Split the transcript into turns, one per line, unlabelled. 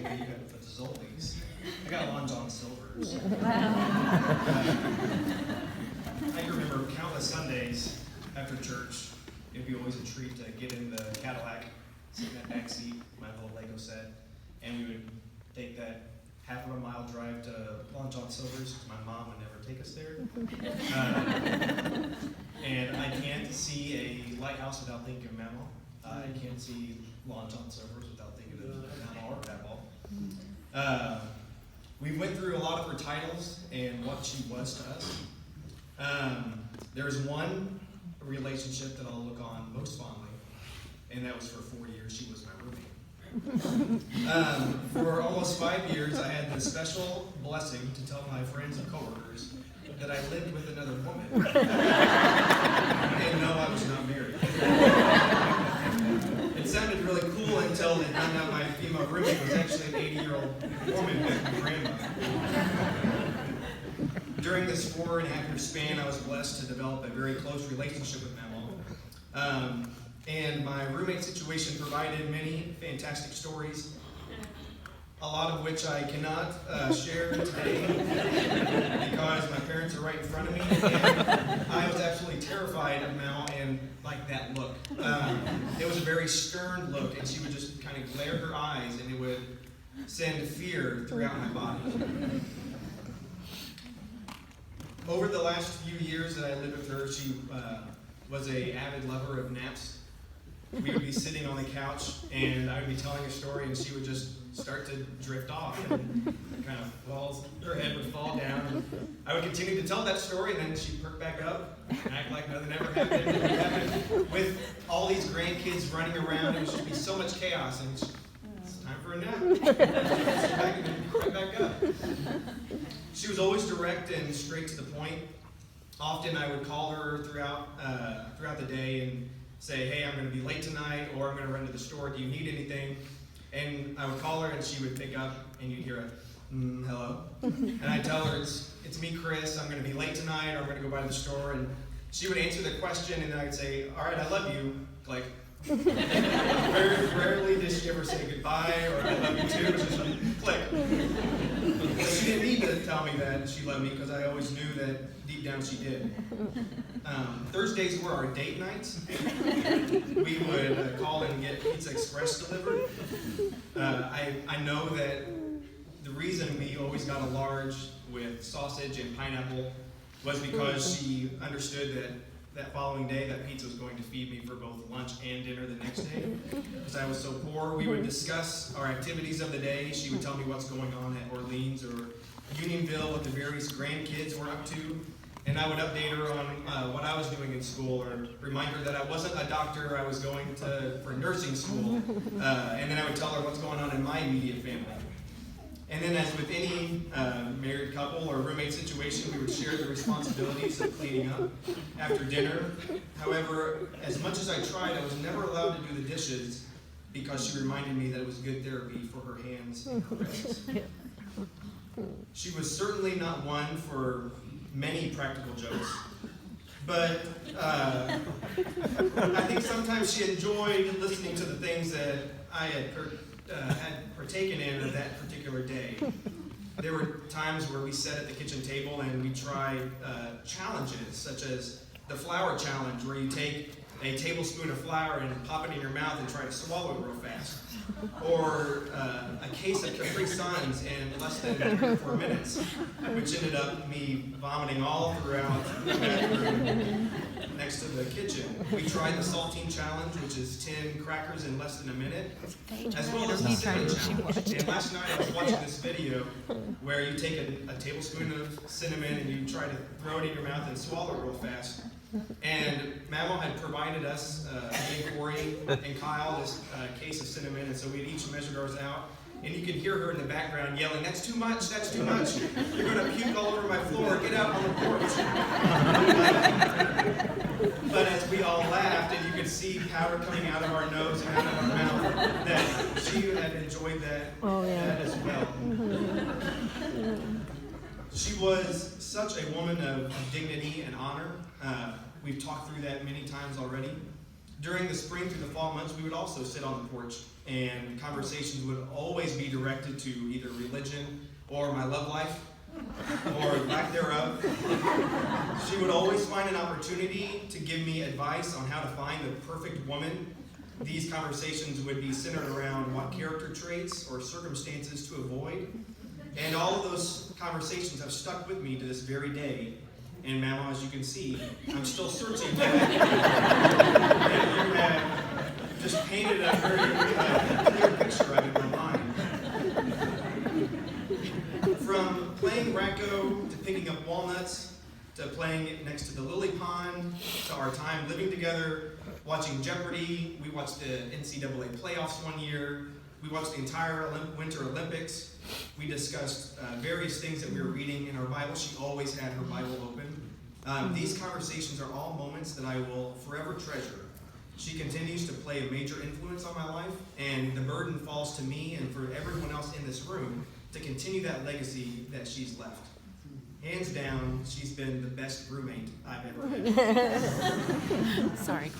maybe you got the Zoldies. I got Long John Silver's. I can remember countless Sundays after church. It'd be always a treat to get in the Cadillac, sit in that back seat, my little Lego set, and we would take that half of a mile drive to Long John Silver's. My mom would never take us there. And I can't see a lighthouse without thinking of Mama. I can't see Long John Silver's without thinking of Mama or Papaw. We went through a lot of her titles and what she was to us. There's one relationship that I'll look on most fondly, and that was for 4 years. She was my roommate. For almost 5 years, I had the special blessing to tell my friends and coworkers that I lived with another woman. And no, I was not married. It sounded really cool until they found out my female roommate was actually an 80-year-old woman with my grandmother. During this 4.5-year span, I was blessed to develop a very close relationship with Mama. And my roommate situation provided many fantastic stories, a lot of which I cannot share today because my parents are right in front of me, and I was absolutely terrified of Mal and like that look. It was a very stern look, and she would just kind of glare her eyes, and it would send fear throughout my body. Over the last few years that I lived with her, she was an avid lover of naps. We would be sitting on the couch, and I would be telling a story, and she would just start to drift off, and kind of her head would fall down. And I would continue to tell that story, and then she'd perk back up, and act like nothing ever happened. And it happened with all these grandkids running around. It would just be so much chaos, and it's time for a nap. Right back up. She was always direct and straight to the point. Often I would call her throughout the day and say, hey, I'm going to be late tonight, or I'm going to run to the store. Do you need anything? And I would call her, and she would pick up, and you'd hear a, hello. And I'd tell her, it's me, Chris. I'm going to be late tonight, or I'm going to go by the store. And she would answer the question, and then I'd say, all right, I love you. Click. Very rarely did she ever say goodbye, or I love you too. It was just like, click. But she didn't need to tell me that she loved me, because I always knew that deep down she did. Thursdays were our date nights. We would call and get Pizza Express delivered. I know that the reason we always got a large with sausage and pineapple was because she understood that following day that pizza was going to feed me for both lunch and dinner the next day. Because I was so poor, we would discuss our activities of the day. She would tell me what's going on at Orleans or Unionville, what the various grandkids were up to. And I would update her on what I was doing in school, or remind her that I wasn't a doctor, I was going for nursing school. And then I would tell her what's going on in my immediate family. And then, as with any married couple or roommate situation, we would share the responsibilities of cleaning up after dinner. However, as much as I tried, I was never allowed to do the dishes because she reminded me that it was good therapy for her hands and her wrists. She was certainly not one for many practical jokes, but I think sometimes she enjoyed listening to the things that I had partaken in that particular day. There were times where we sat at the kitchen table and we tried challenges, such as the flour challenge, where you take a tablespoon of flour and pop it in your mouth and try to swallow it real fast. Or a case of Capri Suns in less than 3 or 4 minutes, which ended up me vomiting all throughout the bathroom next to the kitchen. We tried the saltine challenge, which is 10 crackers in less than a minute, as well as the cinnamon challenge. And last night I was watching this video where you take a tablespoon of cinnamon and you try to throw it in your mouth and swallow it real fast. And Mama had provided us, me and Corey and Kyle, this case of cinnamon, and so we had each measured ours out. And you could hear her in the background yelling, that's too much, that's too much. You're going to puke all over my floor, get out on the porch. But as we all laughed, and you could see powder coming out of our nose and out of our mouth, that she had enjoyed that, that as well. She was such a woman of dignity and honor. We've talked through that many times already. During the spring through the fall months, we would also sit on the porch, and conversations would always be directed to either religion or my love life, or lack thereof. She would always find an opportunity to give me advice on how to find the perfect woman. These conversations would be centered around what character traits or circumstances to avoid. And all of those conversations have stuck with me to this very day. And Mama, as you can see, I'm still searching for that. And you have just painted a very clear picture of it in my mind. From playing Racco to picking up walnuts, to playing next to the lily pond, to our time living together, watching Jeopardy. We watched the NCAA playoffs one year. We watched the entire Winter Olympics. We discussed various things that we were reading in our Bible. She always had her Bible open. These conversations are all moments that I will forever treasure. She continues to play a major influence on my life, and the burden falls to me and for everyone else in this room to continue that legacy that she's left. Hands down, she's been the best roommate I've ever had.
Sorry.